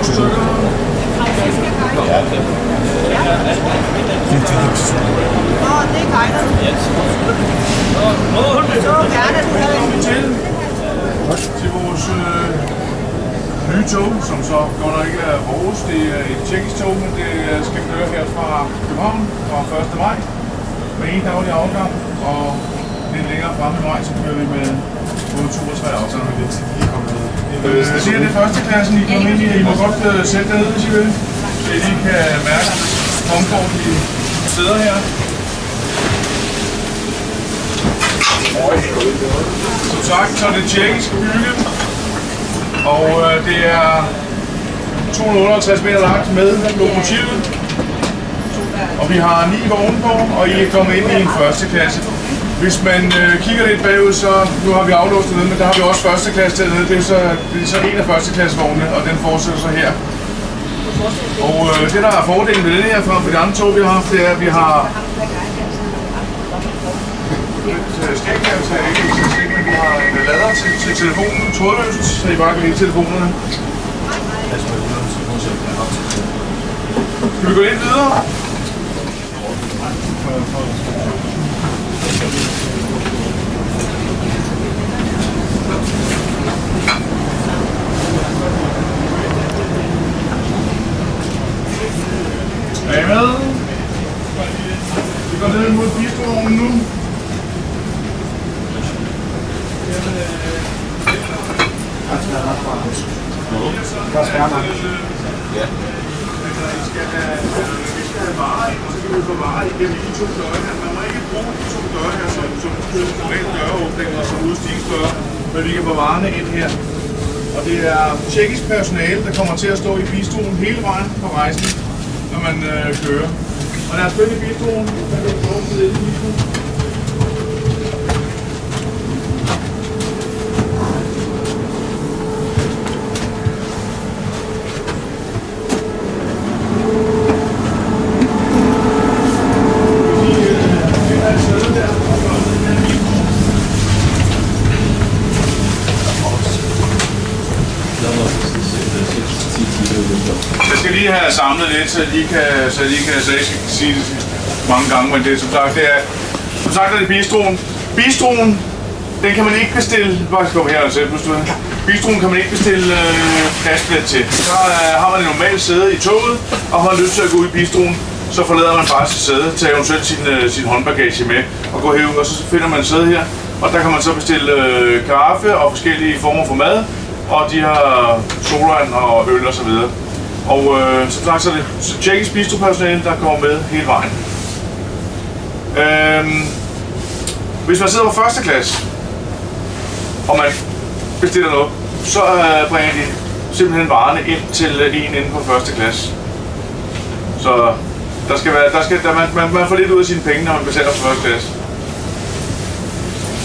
Til vores nye tog, som så godt nok ikke er vores. Det er et tjekkisk tog, men det skal køre her fra København fra 1. maj med en daglig afgang, og lidt længere fremme i maj, så kører vi med både 2 og 3 aftaler med det. Det er det første klassen, I kommer ind i. I må godt sætte dernede, hvis I vil, så I lige kan mærke komfort i steder her. Som sagt, så er det tjekkisk bygget, og det er 258 meter langt med lokomotivet. Og vi har 9 vogne på, og I er kommet ind i en første klasse. Hvis man kigger lidt bagud, så nu har vi aflåst det nede, men der har vi også første klasse dernede. Det er så en af første klasse vognene, og den fortsætter så her. Og det der er fordelen ved den her frem for de andre tog, vi har haft, det er, at vi har vi har en lader til telefonen, trådløst, så I bare kan lide telefonerne. Skal vi gå lidt videre? Er I med? Vi går ned mod bistroen nu. Hvad skal man? Ja. Vi skal have varer ind, og så kan vi få varer igennem de 2 døre her. Man må ikke bruge de 2 døre her som normalt døreåbninger og som udstigsdøre, men vi kan få varerne ind her. Og det er tjekkisk personale, der kommer til at stå i bistroen hele vejen på rejsen, når man kører. Og der er spil i bistroen, der kan vi åbne det i bistroen. Jeg skal lige have samlet lidt, så jeg ikke skal sige det mange gange, men det som sagt er det bistroen. Bistroen, den kan man ikke bestille, bistroen kan man ikke bestille pladsbillet til. Så har man et normalt sæde i toget, og har man lyst til at gå ud i bistroen, så forlader man bare sit sæde, tager eventuelt sin håndbagage med og går herud, og så finder man et sæde her, og der kan man så bestille kaffe og forskellige former for mad, og de har sodavand og øl og så videre. Og som sagt, så er det tjekkisk bistropersonale, der kommer med hele vejen. Hvis man sidder på første klasse, og man bestiller noget, så bringer de simpelthen varerne ind til en inde på første klasse. Så man får lidt ud af sine penge, når man betaler på første klasse.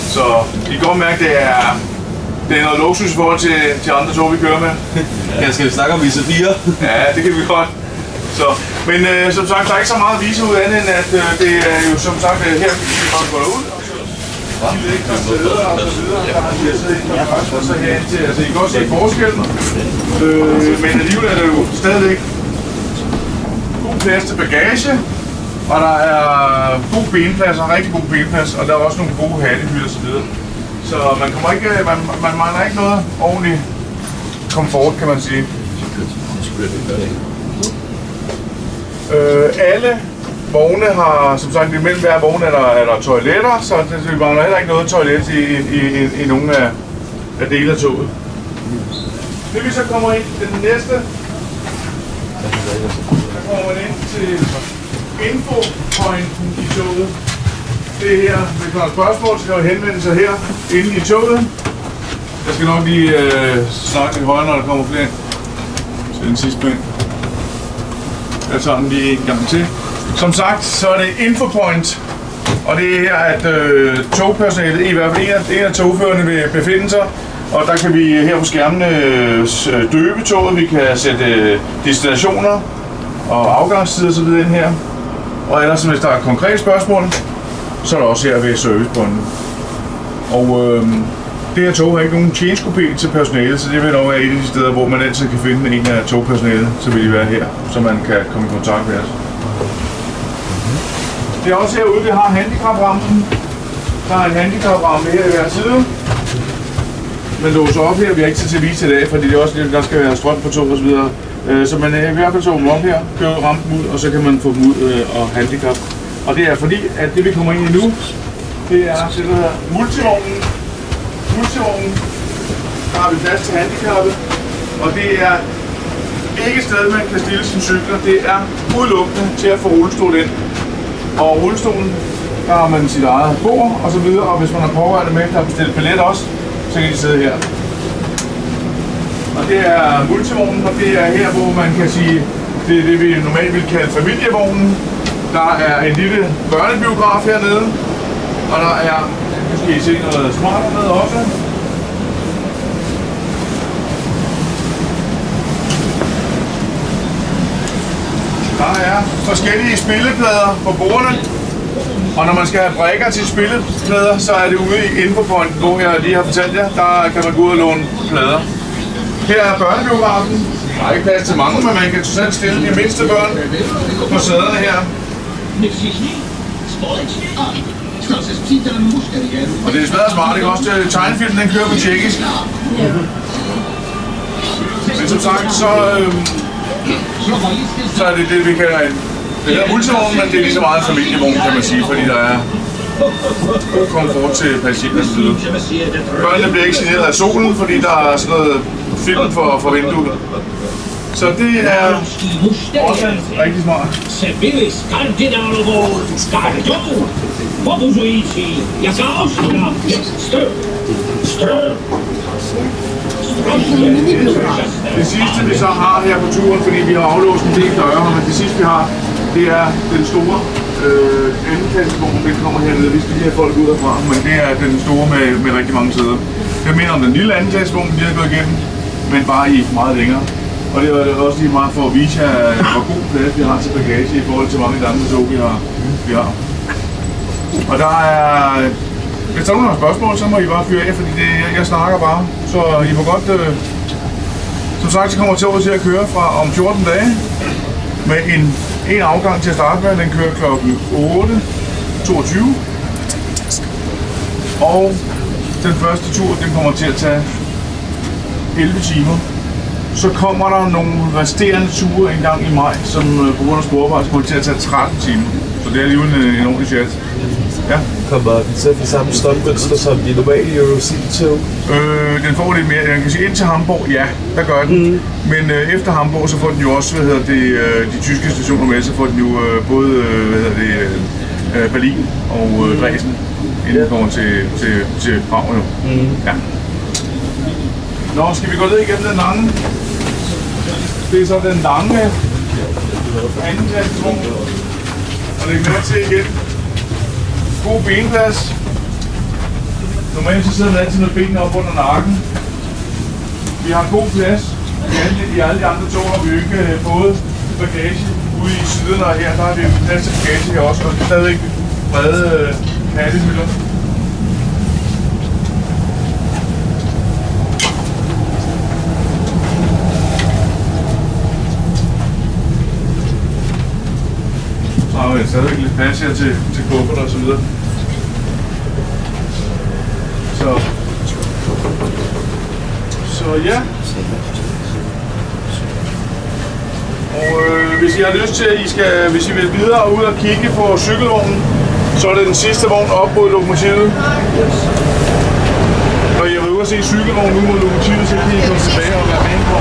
Så I kan godt mærke, det er noget luksus i forhold til andre tog, vi kører med. Ja, skal vi snakke om vise 4? Ja, det kan vi godt. Så, men som sagt, der er ikke så meget at vise ud andet, end at det er jo som sagt her, vi bare går ud. De lægger steder og så videre, der har de siddet ind og så her til. Altså, I kan også se forskellen. Men alligevel er der jo stadigvæk god plads til bagage. Og der er god benplads, og rigtig god benplads, og der er også nogle gode hattehylder og så videre. Så man kommer ikke, man mangler ikke noget ordentligt komfort, kan man sige. Alle vogne har, som sagt, imellem hver vogne er der toiletter, så vi mangler heller ikke noget toilet i nogen af dele af toget. Det vi så kommer ind til den næste, der kommer man ind til infopointen i toget. Det er her, hvis man har spørgsmål, så kan man henvende sig her inde i toget. Jeg skal nok lige snakke lidt højere, når der kommer flere. Så den sidste pind. Jeg tager den lige en gang til. Som sagt, så er det infopoint. Og det er her, at togpersonalet, i hvert fald en af togførerne, vil befinde sig. Og der kan vi her på skærmene døbe toget. Vi kan sætte destinationer og afgangstider og så videre ind her. Og ellers, hvis der er konkrete spørgsmål, så er der også her ved servicepointen. Og Det her tog har ikke nogen tjenestkupé til personale, så det vil nok være et af de steder, hvor man altid kan finde en af togpersonale, så vil de være her, så man kan komme i kontakt med os. Det er også herude, vi har handicaprampen. Der er en handicapramme her i hver side. Man låser op her, vi har ikke tid til at vise i dag, fordi det er også lidt, der skal være strøm på tog og så videre. Så man i hvert fald så dem op her, kører rampen ud, og så kan man få dem ud og handicap. Og det er fordi, at det vi kommer ind i nu, det er det her multivognen. Multivognen, der har vi plads til handicappet, og det er ikke et sted, man kan stille sine cykler. Det er udelukkende til at få rullestol ind. Og rullestolen, der har man sit eget bord og så videre, og hvis man har pårørende med, der har bestilt billet også, så kan de sidde her. Og det er multivognen, og det er her, hvor man kan sige, det er det, vi normalt vil kalde familievognen. Der er en lille børnebiograf hernede, og der er, nu skal I se noget smart hernede også. Der er forskellige spilleplader på bordene, og når man skal have brækker til spilleplader, så er det ude i Infopoint, hvor jeg lige har fortalt jer, der kan man gå ud og låne plader. Her er børnebiografen. Der er ikke plads til mange, men man kan selv stille de mindste børn på sæderne her. Og det er smadret smart, ikke også? Tegnefilmen, den kører på tjekkisk. Men som sagt, så er det det, vi kalder en... Det er multivogn, men det er lige så meget en familievogn, kan man sige, fordi der er god komfort til passagerernes side. Børnene bliver ikke generet af solen, fordi der er sådan noget film for vinduet. Så det er også rigtig smart. Det sidste vi så har her på turen, fordi vi har aflåst en del døre, men det sidste vi har, det er den store andenklassevogn, den kommer hernede. Vi skal lige have folk ud herfra, men det er den store med rigtig mange sæder. Det minder om den lille andenklassevogn, vi har gået igennem, men bare i meget længere. Og det er også lige meget for at vise jer, hvor god plads vi har til bagage i forhold til mange af de andre tog, vi har. Og der er... Hvis der er nogle spørgsmål, så må I bare fyre af, fordi jeg snakker bare. Så I må godt... Som sagt, så kommer toget til at køre fra om 14 dage med en afgang til at starte med. Den kører klokken 8.22. Og den første tur, den kommer til at tage 11 timer. Så kommer der nogle resterende ture en gang i maj, som på grund af sporvejs kommer til at tage 13 timer. Så det er alligevel en ordentlig chat. Ja. Kommer den til de samme strømmønster som de normale Eurocity-tog? Den får lidt mere. Jeg kan sige, ind til Hamburg, ja, der gør den. Men efter Hamburg, så får den jo også, de tyske stationer med, så får den jo både, Berlin og Dresden, inden den kommer til Prag jo. Ja. Nå, skal vi gå ned igennem den lange? Det er så den lange anden klassevogn. Og læg mærke til igen. God benplads. Normalt så sidder man altid med benene op under nakken. Vi har god plads. I alle de andre tog har vi jo ikke både bagage ude i siderne, og her der har vi plads til bagage her også. Og det er stadigvæk brede kattehylder. Så har vi stadigvæk lidt plads her til kuffert og så videre. Så ja. Og hvis I har lyst til, at hvis I vil videre ud og kigge på cykelvognen, så er det den sidste vogn op mod lokomotivet. Og jeg vil ud og se cykelvognen ud mod lokomotivet, så kan I komme tilbage og være med på.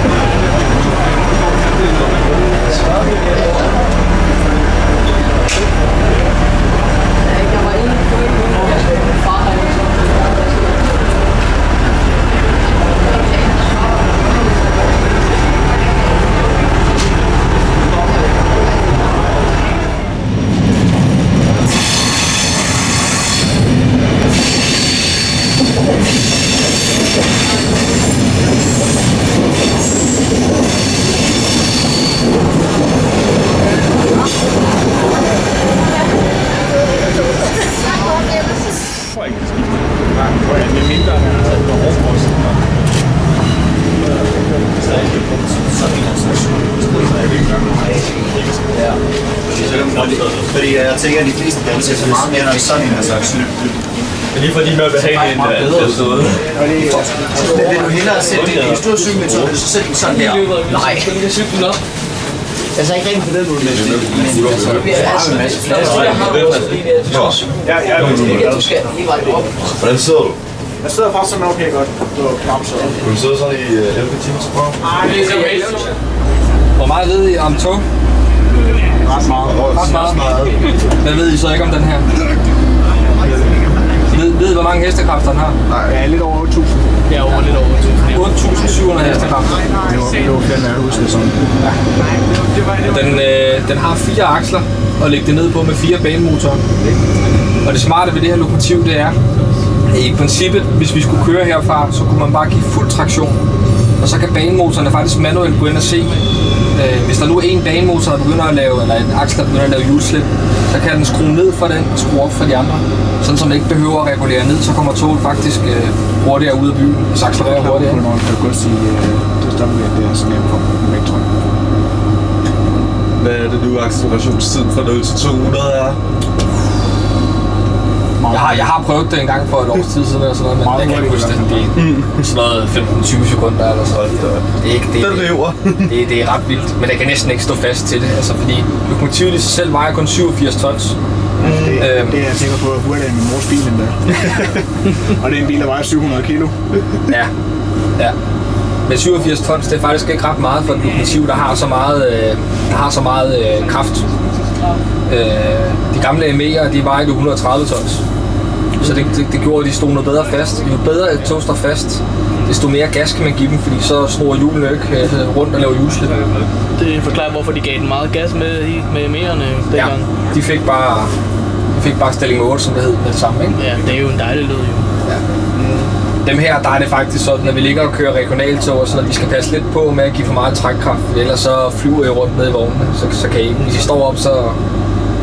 fordi jeg tænker, at de fleste danser så meget mere, når sådan en her slags. Men lige fordi man vil have en episode. Men vil du hellere sætte det i en stor cykelmetode, så sæt den sådan her? Nej. Altså ikke rent på den måde, men det bliver altså en masse plads. Ja, jeg er med. Du skal lige vejen op. Hvordan sidder du? Jeg sidder faktisk sådan okay godt på knapsædet. Kan du sidde sådan i 11 timer til prøve? Hvor meget ved I om tog? Ret meget. Ret meget. Hvad ved I så ikke om den her? Ved I, hvor mange hestekræfter den har? Ja, lidt over 8.000. Ja, over lidt over 8.700 hestekræfter. Det var fedt, at jeg husker sådan. Den har 4 aksler og lægge det ned på med 4 banemotorer. Og det smarte ved det her lokomotiv, det er, i princippet, hvis vi skulle køre herfra, så kunne man bare give fuld traktion. Og så kan banemotorerne faktisk manuelt gå ind og se, hvis der nu er en banemotor, der begynder at lave, eller en aksel, der begynder at lave hjulslip, så kan den skrue ned for den og skrue op for de andre. Sådan som man ikke behøver at regulere ned, så kommer toget faktisk hurtigere ud af byen, og så accelererer hurtigere. Når man kan godt sige, det er stadigvæk, det er sådan en på metron. Hvad er det nu, accelerationstiden fra 0 til 200 er? Jeg har prøvet det en gang for et års tid siden, eller sådan noget, men jeg kan ikke huske det. Det er sådan noget 15-20 sekunder eller sådan noget. Det er ikke det. Den lever. Det er ret vildt, men jeg kan næsten ikke stå fast til det, altså fordi lokomotivet i sig selv vejer kun 87 tons. Det er jeg sikker på, at hurtigere end min mors bil endda. Og det er en bil, der vejer 700 kilo. Ja. Men 87 tons, det er faktisk ikke ret meget for et lokomotiv, der har så meget kraft. De gamle ME'er, de vejede 130 tons. Så det gjorde, at de stod noget bedre fast. Jo bedre et tog står fast, desto mere gas kan man give dem, fordi så snor hjulene ikke rundt og laver hjulslip. Det forklarer, hvorfor de gav den meget gas med ME'erne dengang. De fik bare stilling 8, som det hed, med det samme, ikke? Ja, det er jo en dejlig lyd, jo. Ja. Dem her, der er det faktisk sådan, når vi ligger og kører regionaltog og sådan, at vi skal passe lidt på med at give for meget trækkraft, for ellers så flyver I rundt ned i vognene, så kan I ikke. Hvis I står op, så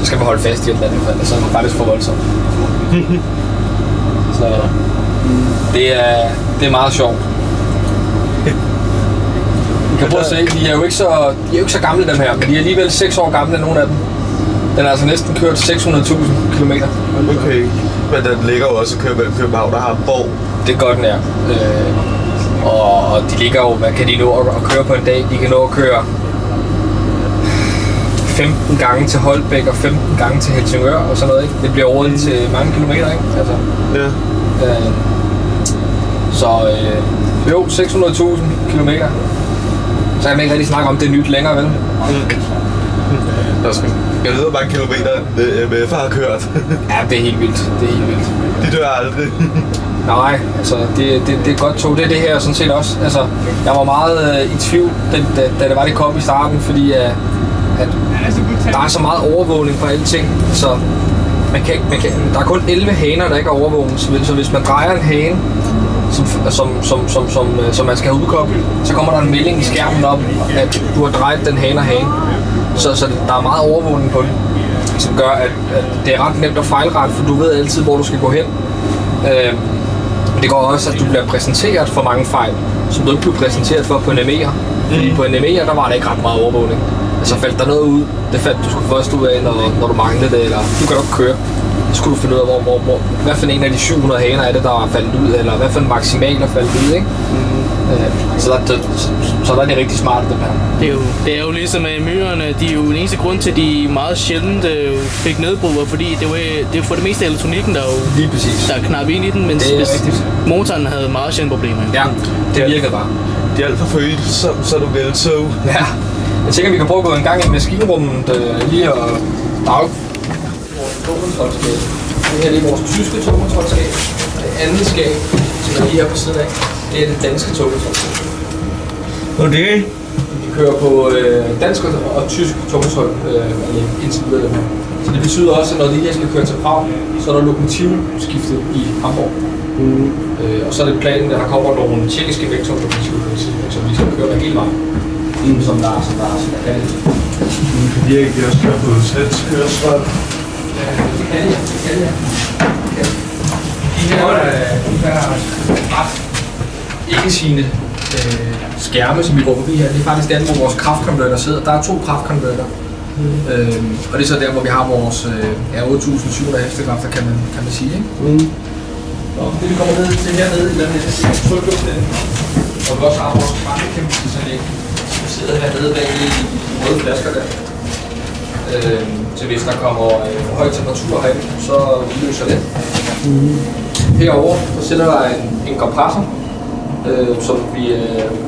skal vi holde fast i et eller andet fald, så er det faktisk for voldsomt. Så det er meget sjovt. I kan prøve at se, de er jo ikke så gamle dem her, men de er alligevel 6 år gamle, nogle af dem. Den er altså næsten kørt 600.000 km. Okay, men den ligger jo også i København, der har en borg. Det gør den, ja. Og de ligger jo, hvad kan de nå at køre på en dag? De kan nå at køre 15 gange til Holbæk og 15 gange til Helsingør og sådan noget, ikke? Det bliver over til mange kilometer, ikke? Altså, ja. Jo, 600.000 kilometer. Så kan man ikke rigtig snakke om det nyt længere, vel? Jeg ved, hvor mange kilometer MF har kørt. Ja, det er helt vildt. De dør aldrig. Nej, altså det er et godt tog. Det er det her sådan set også. Altså, jeg var meget i tvivl, da det var det kom i starten, fordi at der er så meget overvågning på alle ting. Så der er kun 11 haner, der ikke er overvågning. Så hvis man drejer en hane, som man skal have udkoblet, så kommer der en melding i skærmen op, at du har drejet den hane og hane. Så der er meget overvågning på det, som gør, at det er ret nemt at fejlrette, for du ved altid, hvor du skal gå hen. Det går også, at du bliver præsenteret for mange fejl, som du ikke blev præsenteret for på en ME'er. Fordi på en ME'er, der var der ikke ret meget overvågning. Altså faldt der noget ud, det fandt du skulle først ud af, når du manglede det, eller du kan jo ikke køre. Så skulle du finde ud af, hvad for en af de 700 haner er det, der er faldet ud, eller hvad for en maksimal er faldet ud, ikke? Så der er det rigtig smart, det her. Det er jo ligesom med myrerne, de er jo den eneste grund til, at de meget sjældent fik nedbrud, fordi det er for det meste elektronikken, der er jo lige præcis. Der er knap ind i den, men motoren havde meget sjældent problemer. Ja, det virkede bare. De er alt for følsomme, så du vil tog. Ja, jeg tænker, vi kan prøve at gå en gang i maskinrummet lige og dag. Togkontrolskab. Det her er vores tyske togkontrolskab. Det andet skab, som er lige her på siden af, det er det danske togkontrolskab. Okay. Vi kører på dansk og tysk togkontrol indtil videre. Så det betyder også, at når de her skal køre til Prag, så er der lokomotivskiftet i Hamburg. Og så er det planen, at der kommer nogle tjekkiske vægtoglokomotiver, som vi skal køre med hele vejen. Som der kan det. Kan de ikke også køre på svensk kørsel? Det kan jeg. De her ret ikke-sigende skærme, som vi går forbi her, det er faktisk der, hvor vores kraftkonverter sidder. Der er 2 kraftkonverter. Og det er så der, hvor vi har vores 8.700 hestekræfter, kan man sige. Ikke? Og det vi kommer ned til hernede i den her trykluftning, og vi også har vores brandbekæmpelsesanlæg, som sidder hernede bag i de røde flasker der. Til hvis der kommer for høj temperatur herinde, så udløser det. Herovre så sætter der en kompressor, som vi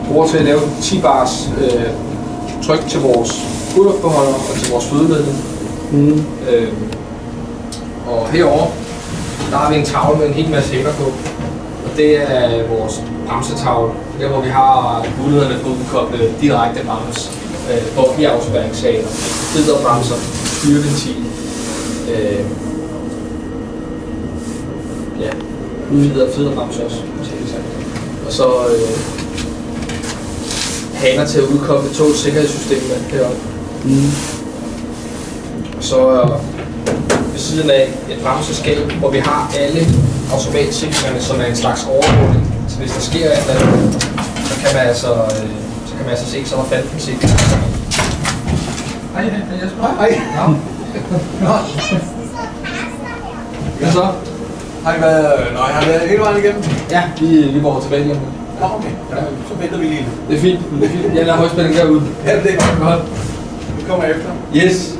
bruger til at lave 10 bars tryk til vores udluftbeholder og til vores fødeledning. Og herovre der har vi en tavle med en hel masse hænger på. Og det er vores bremsetavle. Der hvor vi har mulighederne for at udkoble direkte brems, bobby-afspærringssager, federbremser, styreventil, federbremser også. Og så haner til at udkoble togets sikkerhedssystem heroppe. Og så ved siden af et bremseskab, hvor vi har alle automatsikringerne, som er en slags overvågning. Så hvis der sker et eller andet, så kan man altså se, så er der fanden sikring. Hej Jesper. Hej. Hvad så? Hej, har jeg været hele vejen igennem? Ja, vi går tilbage lige om det. Okay. Ja, så venter vi lige. Det er fint. Jeg lader højspænding derude. Ja, det er godt. Vi kommer efter. Yes.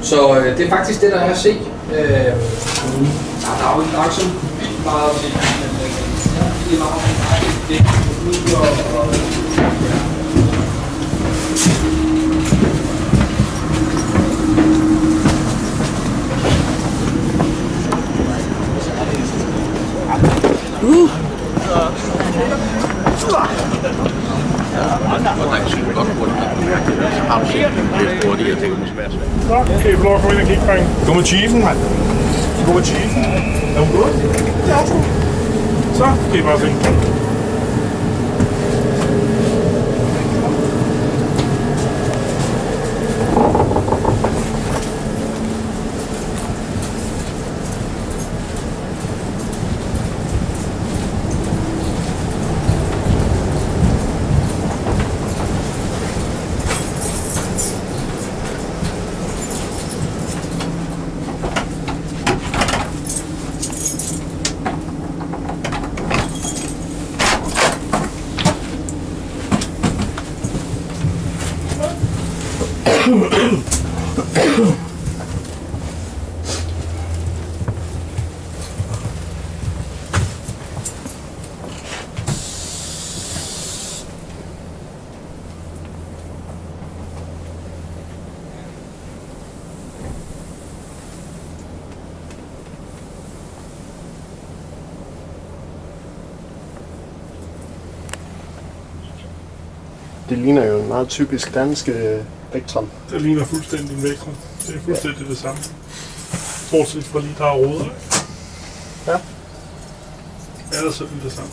Så det er faktisk det, der er at se. Der er jo ikke så meget at se. Det er meget det og Så kan I få lov at komme ind og kigge, drenge. Gå med chiefen, mand. Gå med chiefen. Er hun god? Ja, så kan I bare se. Det ligner jo en meget typisk dansk Vectron. Det ligner fuldstændig en Vectron. Det er fuldstændig det samme. Bortset fra lige der er råder. Ja. Ja, det er sådan det samme.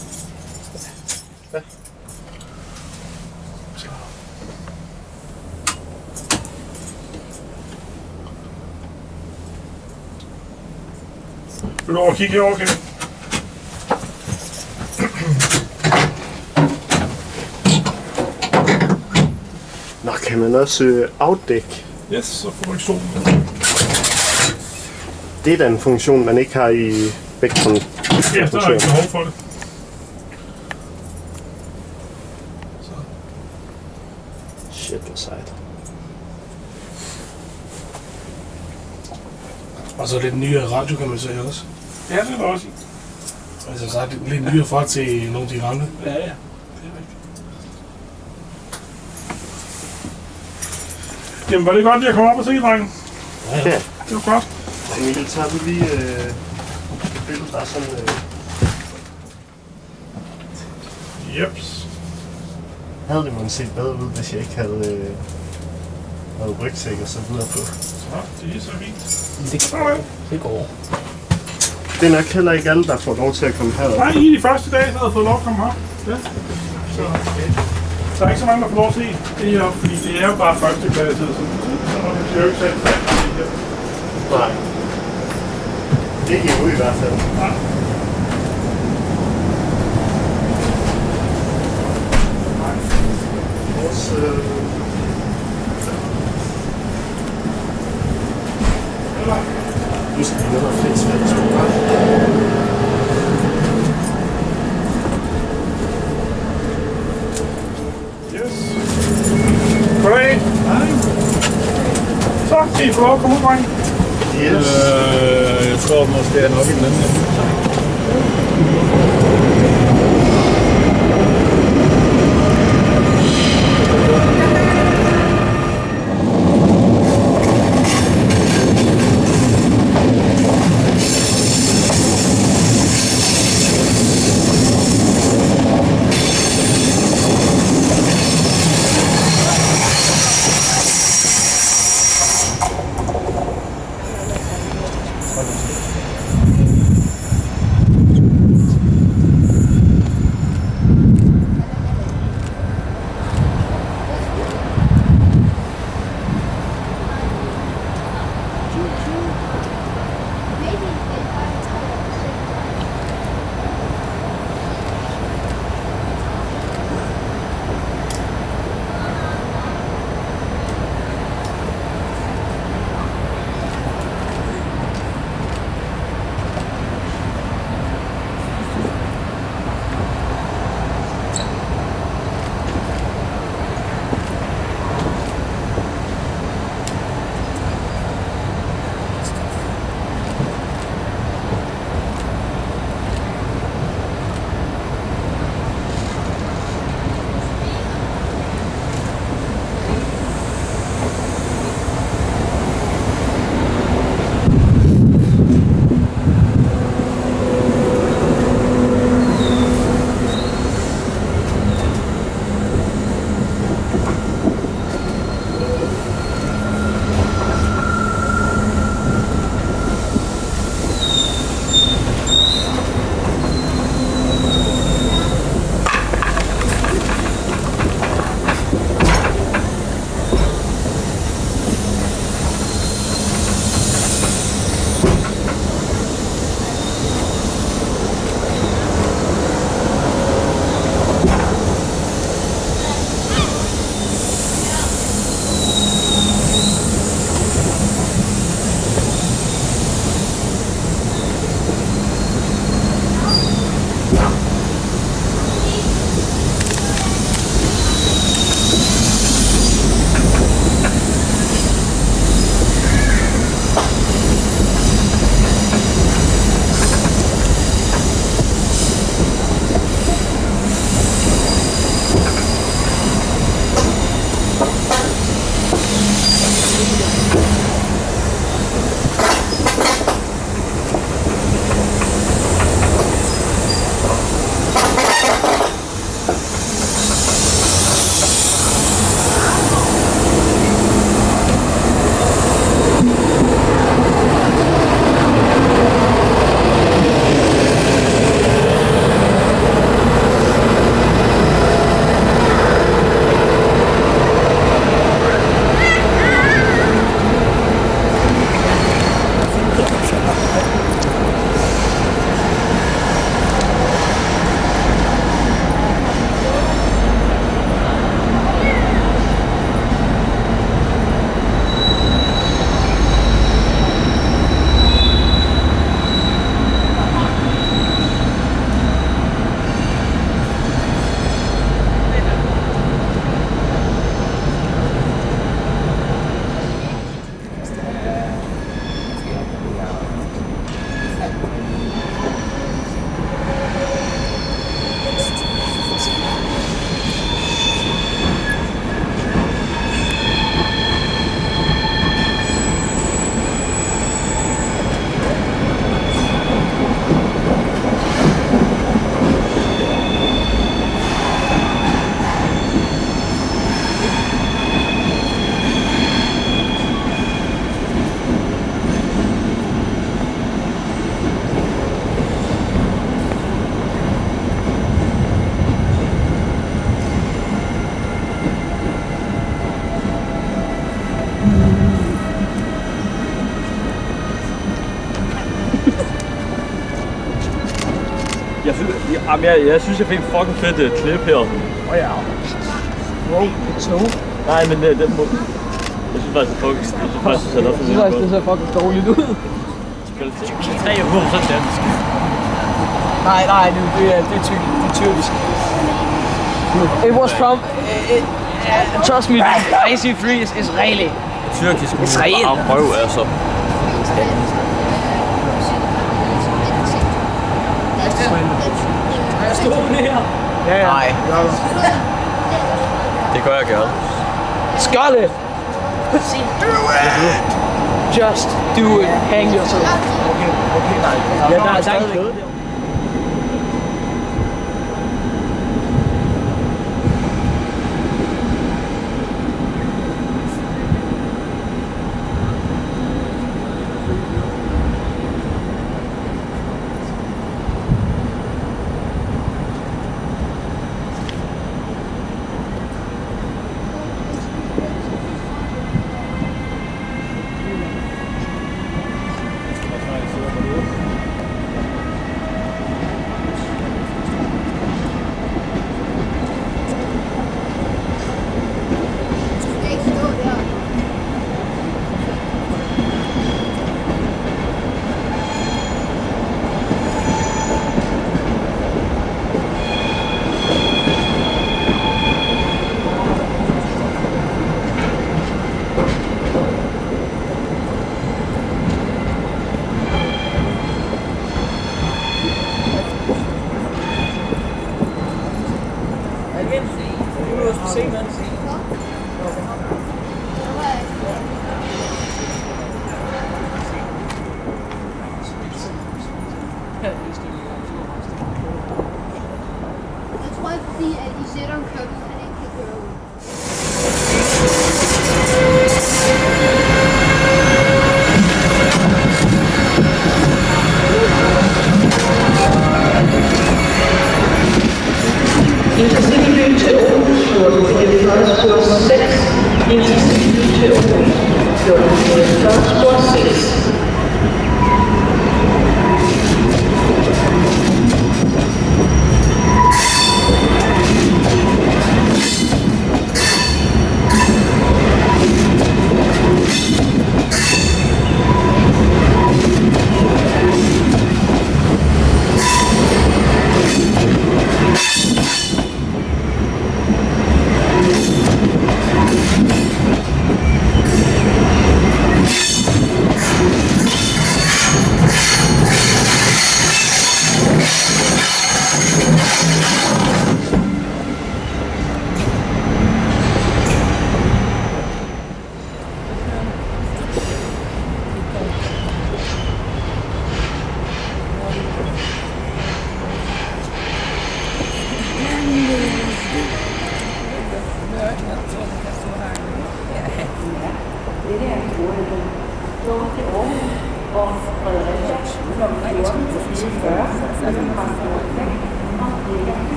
Ja. Så. Vil du over og kigge herovre, Kevin? Nå, kan man også afdække? Yes, så får du ikke solen. Det er da en funktion, man ikke har i Vectron. Ja, der er ikke behov for det. Shit, hvor sejt. Og så lidt nyere radio, kan man sige også. Ja, det er der også. Altså sagt, lidt nyere fra til nogle af de gamle. Ja, ja. Det er rigtigt. Jamen, var det godt lige at komme op og se, drengen? Ja. Det var godt. Emil, tager du lige et billede, der er sådan... Jeps. Havde det måske set bedre ud, hvis jeg ikke havde rygsæk og så videre på. Så, det er så fint. Det går. Det er nok heller ikke alle, der får lov til at komme herop. Nej, I de første dage, der havde fået lov at komme her. Ja. Så der er ikke så mange, der får lov at se det her, fordi det er jo bare første klasse. Så det er jo ikke sat fast i det her. Nej. Det er jo i hvert fald. Nej. Nu skal vi noget fedt svært. Yes. Goddag. Hej. Så, kan I få lov at komme ud, drenge? Yes. Jeg tror måske, det er nok i den anden. Jeg synes, jeg fik en fucking fedt klip her. Ja. Wow, snow. Nej, men den må... Jeg synes faktisk, det ser op for Jeg synes faktisk, det ser fucking dårligt ud. Spil 3 uger så dansk. Nej, det er tyrkisk. It was from... trust me, IC3 is really... Tyrkisk. Israel. Røv er så. Jeg står her. Ja. Nej. Det gør jeg gerne. Skål det! Just do it. Hang yourself. Okay. Ja, der er stadig kød. Jeg tror ikke, fordi at I sætter en køkken, han ikke kan køre ud. Intercity til Aarhus, spor 6. Intercity til Aarhus, spor 6.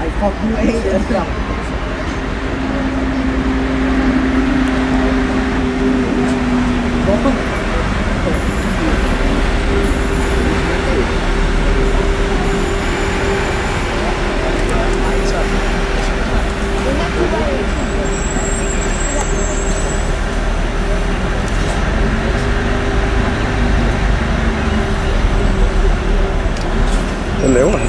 Ej, fuck nu af, altså. Hvorfor? Hvad laver han?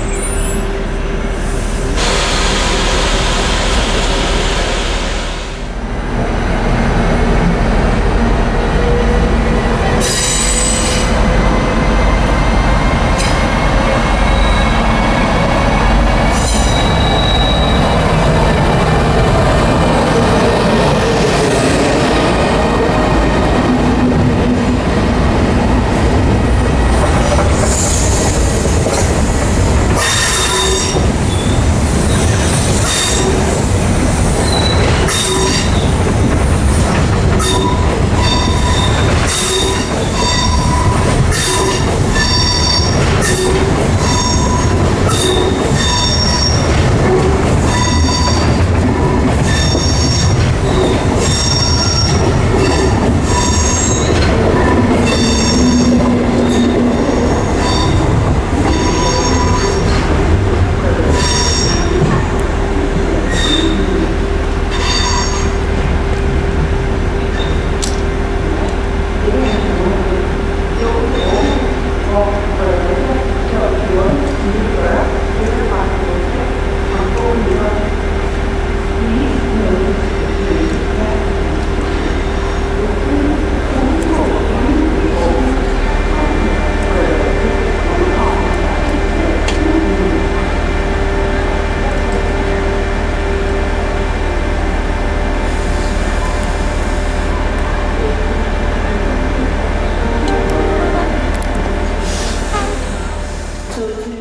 Nattog til